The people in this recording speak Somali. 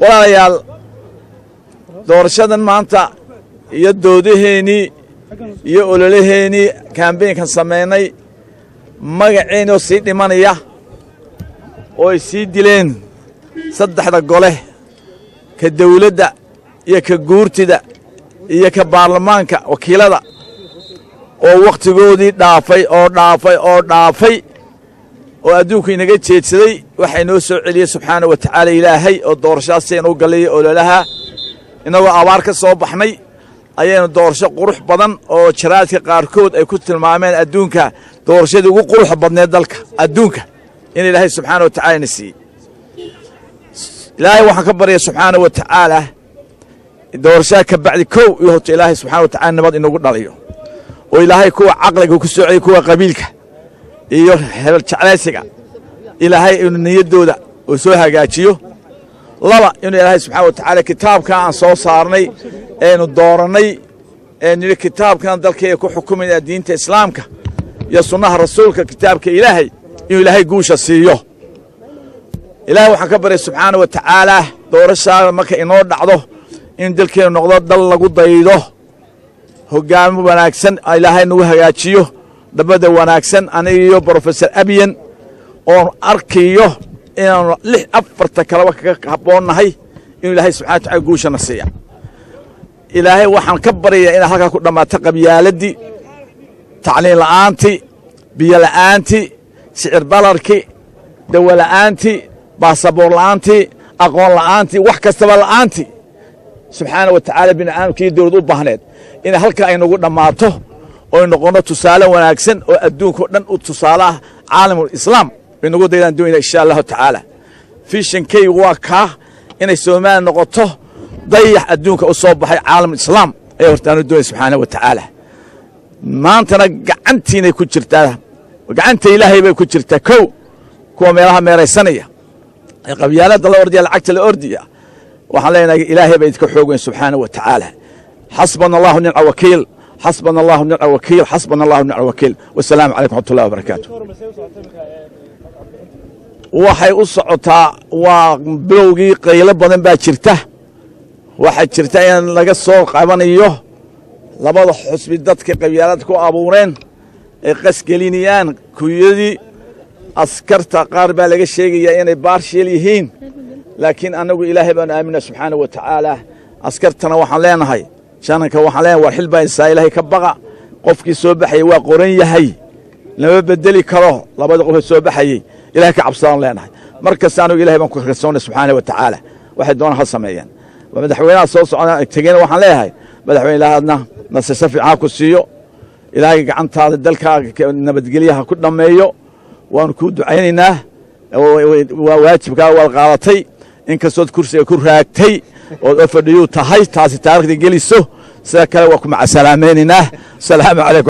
walaalayaal doorashadan maanta iyo doodaheenii iyo ololaheenii kaambeynkan samaynay magaceennoo sii dhimanaya oo ay sii dileen saddexda gole ka dawladda iyo ka guurtida iyo ka baarlamaanka wakiilada oo wakhtigoodii dhaafay oo adduunku inaga jeedsaday waxay noo soo celiyey subxaana wa tacaala ilaahay oo doorashadaasaynu u gallay ololaha innagoo abaar ka soo baxnay ayaynu doorasho qurux badan oo jaraadka qaarkood ay ku tilmaameen adduunka doorashadii ugu quruxa badneed dalka adduunka in ilaahay subxaana wa tacaala na siiyey ilaahay waxaan ka baryay subxaana wa tacaala doorashada ka bacdi kow iyo horta ilaahay subxana wa tacala nabad inagu dhaliyo oo ilaahay kuwa caqliga ku soo celiyo kuwa qabiilka iyo hebel jeclaysiga ilaahay inuu niyaddooda uu soo hagaajiyo laba inuu ilaahay subxana wa tacaala kitaabka aan soo saarnay eenu doorannay nidhi kitaabkan dalkayga ku xukumayna diinta islaamka iyo sunnaha rasuulka kitaabka ilaahay inuu ilaahay guusha siiyo ilaahay waxaan ka baryay subxaana wa tacaala doorashaada marka inoo dhacdo in dalkeennu noqdo dal lagu daydo hoggaamo wanaagsan ilaahay nagu hagaajiyo dhabbada wanaagsan aniga iyo brofesor abiyan oon arkayo inaanu afarta kaleba kaga habboonnahay inuu ilaahay subxana wa tacala guushana siiya ilaahay waxaan ka baryayaa inaad halkaa ku dhammaato qabyaaladii tacliin la'aantii biyo la'aantii sicir balarkii dawo la'aantii baasaboor la'aantii aqoon la'aantii wax kastaba la'aantii subxaana wa tacaala bini aadamkii dawlad u baahneed inay halkaa aynagu dhammaato oy noqonno tusaale wanaagsan oo adduunkao dhan u tusaale ah caalamul islaam baynagu daydaan doonayna insha allahu tacaala fishankaygu waa kaa inay soomaaliya noqoto dayax adduunka u soo baxay caalamul islaam ayaa hortaanu doonaya subxaana wa tacaala maantana gacantiinay ku jirtaa gacanta ilaahay bay ku jirtaa kow kuwa meelaha meeraysanaya ee qabyaaladda la ordaya lacagta la ordaya waxaan leenahay ilaahay baa idinka xoog weyn subxaana wa tacaala xasbana allahu nicma wakiil حسبنا الله ونعم الوكيل حسبنا الله ونعم الوكيل والسلام عليكم ورحمة الله وبركاته waxay u socotaa waa bilowgii qaylo badan baa jirta waxaa jirta in laga soo qabanayo labada xusbi dadka qabyaalada ku abuureen ay qasgelinayaan kuyadii askarta qaar baa laga sheegayaa inay baarsheel yihiin laakiin anagu ilaahay baan aaminaa subxaana wa tacaala askartana waxaan leenahay shananka waxaan leenahay war xil baa isaa ilaahay ka baqa qofkii soo baxayey waa qoran yahay lama bedeli karo labada qof soo baxayey ilaahay ka cabsadaan leenahay markasta anigu ilaahay baan ku kalsoonay subxaana wa tacaala waxay doonaan ha sameeyaan madaxweynaha soo socda tegeyna waxaan leeyahay madaxweyne ilaahadna nasasho fiican ku siiyo ilaahay gacantaada dalkaaga nabadgelyaha ku dhammeeyo waanu kuu ducaynaynaa waa waajibkaa waad qaadatay inkastood kursiga ku raagtay ood oo fadhiyuu tahay taasi taarikhda geliso sida kale waa ku macasalaamaynaynaa asalaamu calaykum